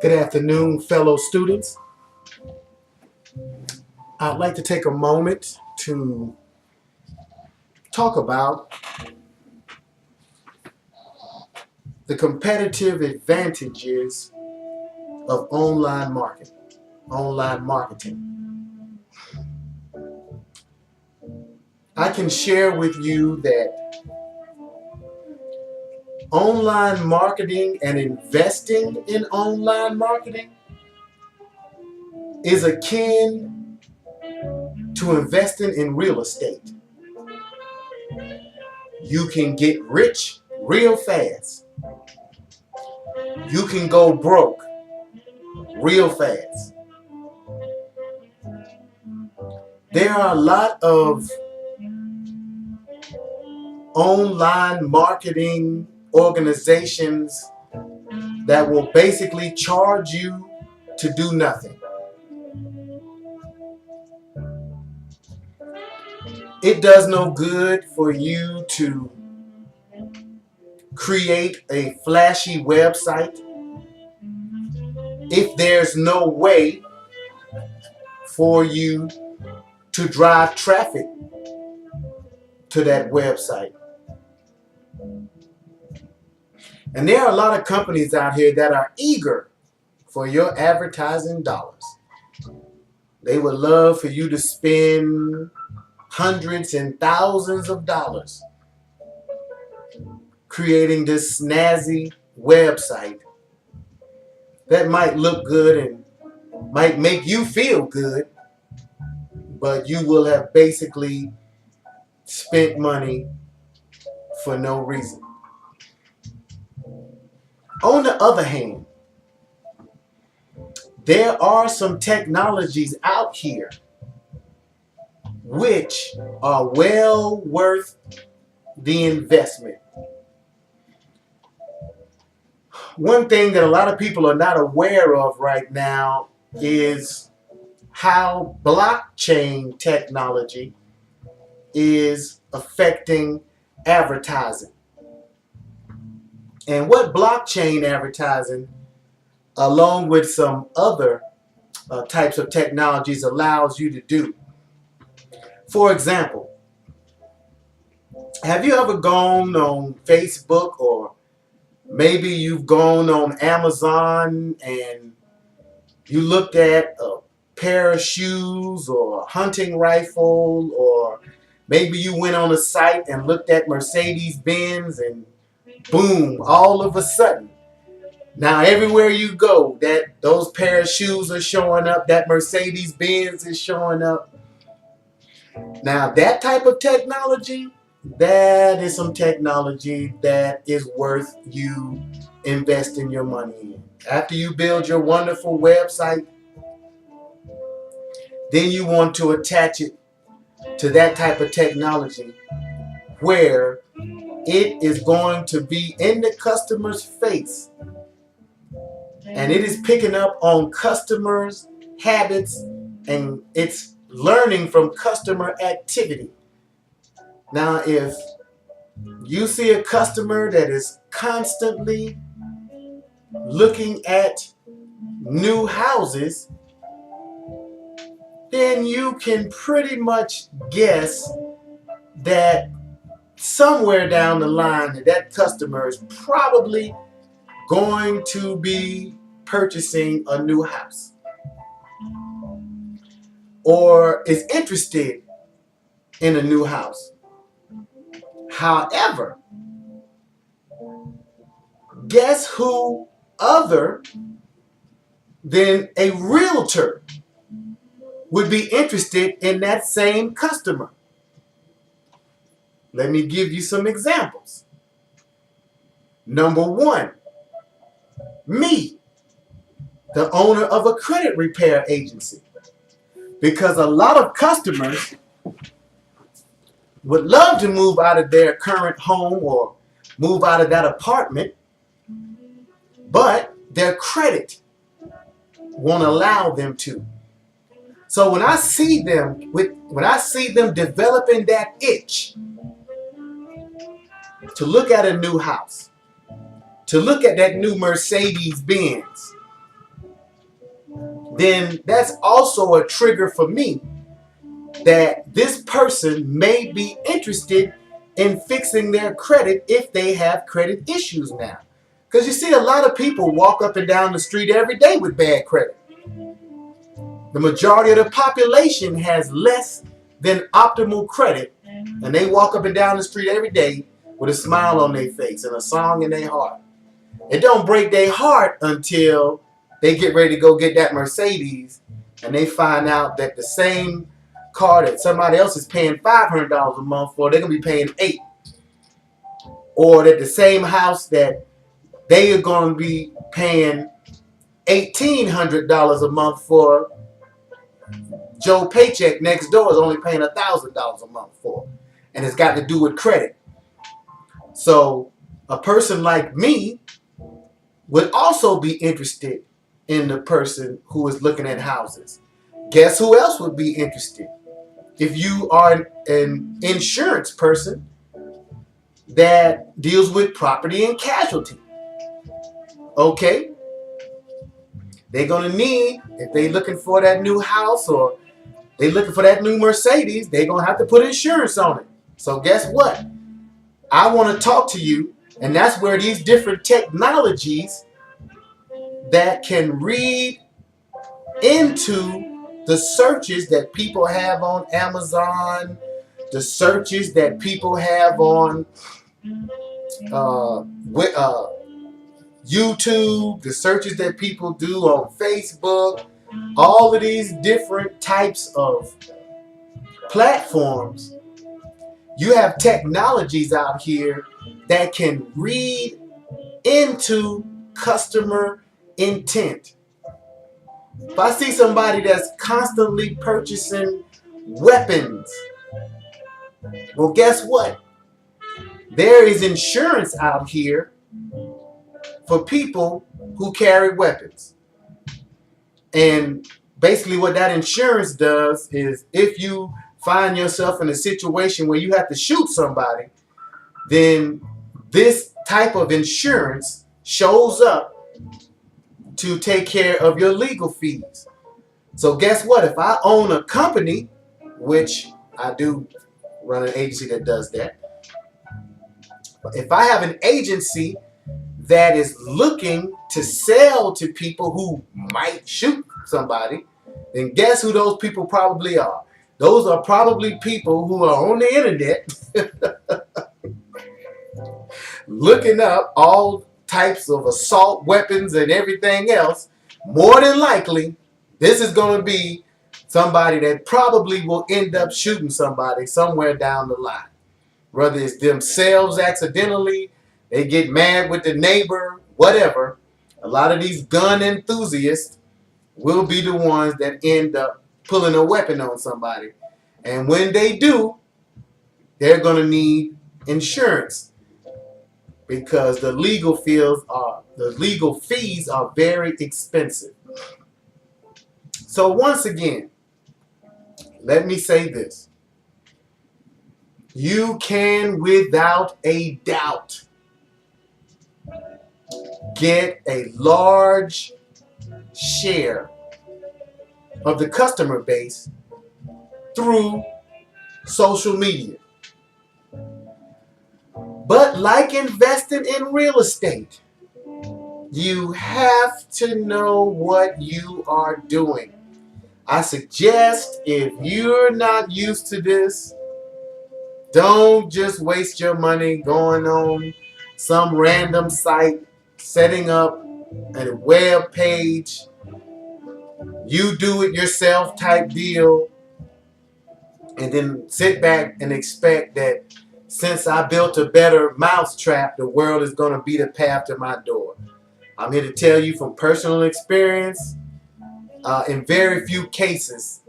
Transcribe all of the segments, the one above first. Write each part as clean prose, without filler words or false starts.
Good afternoon, fellow students. I'd like to take a moment to talk about the competitive advantages of online marketing. I can share with you that online marketing and investing in online marketing is akin to investing in real estate. You can get rich real fast. You can go broke real fast. There are a lot of online marketing organizations that will basically charge you to do nothing. It does no good for you to create a flashy website if there's no way for you to drive traffic to that website. And there are a lot of companies out here that are eager for your advertising dollars. They would love for you to spend hundreds and thousands of dollars creating this snazzy website that might look good and might make you feel good, but you will have basically spent money for no reason. On the other hand, there are some technologies out here which are well worth the investment. One thing that a lot of people are not aware of right now is how blockchain technology is affecting advertising. And what blockchain advertising, along with some other types of technologies, allows you to do. For example, have you ever gone on Facebook, or maybe you've gone on Amazon and you looked at a pair of shoes or a hunting rifle, or maybe you went on a site and looked at Mercedes-Benz, and boom, all of a sudden, now everywhere you go, those pair of shoes are showing up, that Mercedes-Benz is showing up. Now that type of technology, that is some technology that is worth you investing your money in. After you build your wonderful website, then you want to attach it to that type of technology where it is going to be in the customer's face, and it is picking up on customers' habits, and it's learning from customer activity. Now, if you see a customer that is constantly looking at new houses, then you can pretty much guess that somewhere down the line that customer is probably going to be purchasing a new house or is interested in a new house. However, guess who other than a realtor would be interested in that same customer? Let me give you some examples. Number one, me, the owner of a credit repair agency. Because a lot of customers would love to move out of their current home or move out of that apartment, but their credit won't allow them to. So when I see them developing that itch to look at a new house, to look at that new Mercedes Benz, then that's also a trigger for me that this person may be interested in fixing their credit if they have credit issues now. Because you see, a lot of people walk up and down the street every day with bad credit. The majority of the population has less than optimal credit, and they walk up and down the street every day with a smile on their face and a song in their heart. It don't break their heart until they get ready to go get that Mercedes and they find out that the same car that somebody else is paying $500 a month for, they're going to be paying $8. Or that the same house that they are going to be paying $1,800 a month for, Joe Paycheck next door is only paying $1,000 a month for. And it's got to do with credit. So a person like me would also be interested in the person who is looking at houses. Guess who else would be interested? If you are an insurance person that deals with property and casualty. Okay? They're going to need, if they're looking for that new house or they're looking for that new Mercedes, they're going to have to put insurance on it. So guess what? I want to talk to you, and that's where these different technologies that can read into the searches that people have on Amazon, the searches that people have on YouTube, the searches that people do on Facebook, all of these different types of platforms. You have technologies out here that can read into customer intent. If I see somebody that's constantly purchasing weapons, well, guess what? There is insurance out here for people who carry weapons. And basically what that insurance does is if you find yourself in a situation where you have to shoot somebody, then this type of insurance shows up to take care of your legal fees. So guess what? If I own a company, which I do run an agency that does that, if I have an agency that is looking to sell to people who might shoot somebody, then guess who those people probably are? Those are probably people who are on the internet looking up all types of assault weapons and everything else. More than likely, this is going to be somebody that probably will end up shooting somebody somewhere down the line. Whether it's themselves accidentally, they get mad with the neighbor, whatever. A lot of these gun enthusiasts will be the ones that end up pulling a weapon on somebody. And when they do, they're going to need insurance because the legal fees are very expensive. So once again, let me say this. You can, without a doubt, get a large share of the customer base through social media. But like investing in real estate, you have to know what you are doing. I suggest if you're not used to this, don't just waste your money going on some random site, setting up a web page, you do it yourself type deal, and then sit back and expect that since I built a better mousetrap, the world is going to be the path to my door. I'm here to tell you from personal experience, in very few cases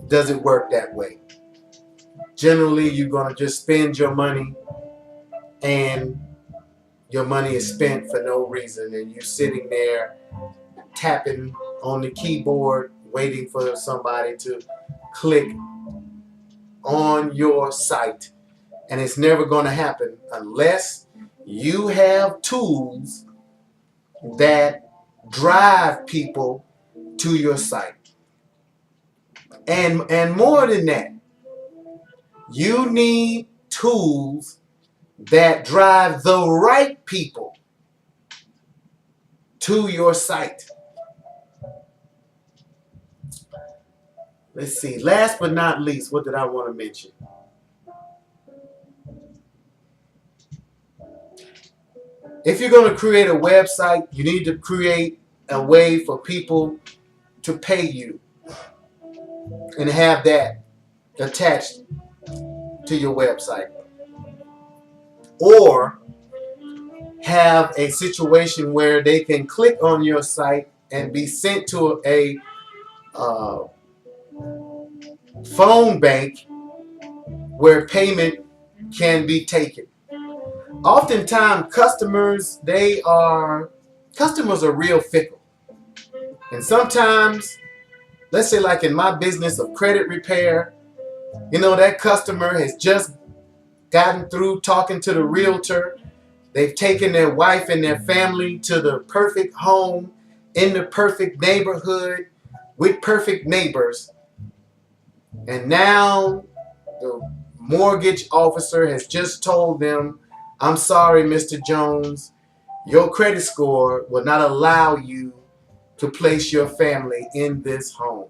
does it work that way. Generally, you're going to just spend your money and your money is spent for no reason, and you're sitting there tapping on the keyboard waiting for somebody to click on your site, and it's never going to happen unless You have tools that drive people to your site. And more than that, you need tools that drive the right people to your site. Let's see. Last but not least, what did I want to mention? If you're going to create a website, you need to create a way for people to pay you and have that attached to your website. Or have a situation where they can click on your site and be sent to a phone bank where payment can be taken. Oftentimes, customers are real fickle. And sometimes, let's say like in my business of credit repair, that customer has just gotten through talking to the realtor. They've taken their wife and their family to the perfect home in the perfect neighborhood with perfect neighbors. And now the mortgage officer has just told them, I'm sorry, Mr. Jones, your credit score will not allow you to place your family in this home.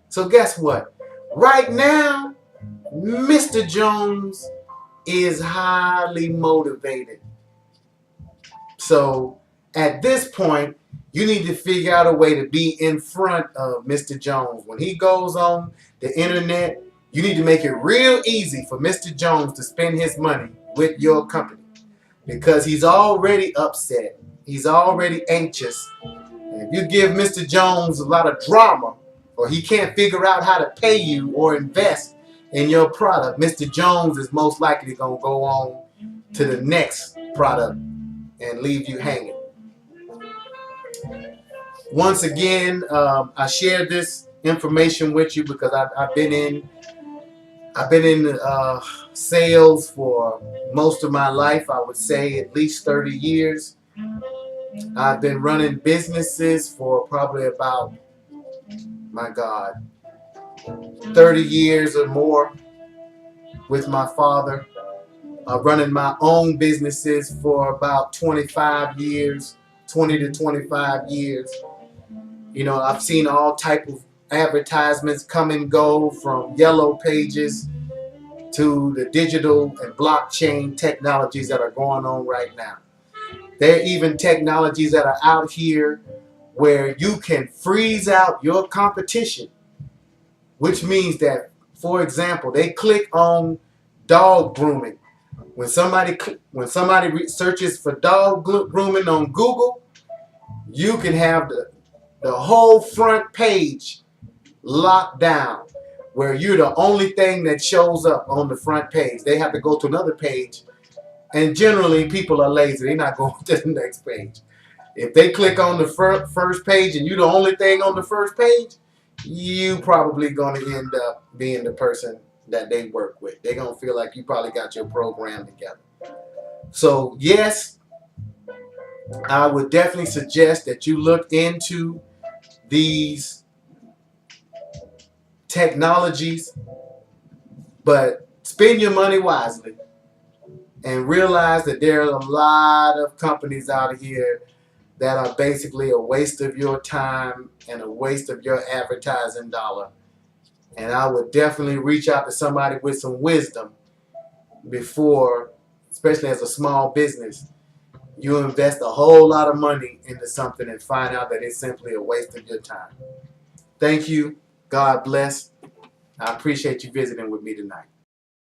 So guess what? Right now, Mr. Jones is highly motivated. So at this point, you need to figure out a way to be in front of Mr. Jones. When he goes on the internet, you need to make it real easy for Mr. Jones to spend his money with your company, because he's already upset. He's already anxious. And if you give Mr. Jones a lot of drama, or he can't figure out how to pay you or invest in your product, Mr. Jones is most likely going to go on to the next product and leave you hanging. Once again, I shared this information with you because I've been in sales for most of my life. I would say at least 30 years. I've been running businesses for probably about, 30 years or more with my father. Running my own businesses for about 25 years, 20 to 25 years. I've seen all type of advertisements come and go, from yellow pages to the digital and blockchain technologies that are going on right now. There are even technologies that are out here where you can freeze out your competition, which means that, for example, they click on dog grooming. When somebody searches for dog grooming on Google, you can have the whole front page locked down, where you're the only thing that shows up on the front page. They have to go to another page, and generally people are lazy. They're not going to the next page. If they click on the first page and you're the only thing on the first page, you probably going to end up being the person that they work with. They're going to feel like you probably got your program together. So yes, I would definitely suggest that you look into these technologies, but spend your money wisely and realize that there are a lot of companies out here that are basically a waste of your time and a waste of your advertising dollar. And I would definitely reach out to somebody with some wisdom before, especially as a small business, you invest a whole lot of money into something and find out that it's simply a waste of your time. Thank you. God bless. I appreciate you visiting with me tonight.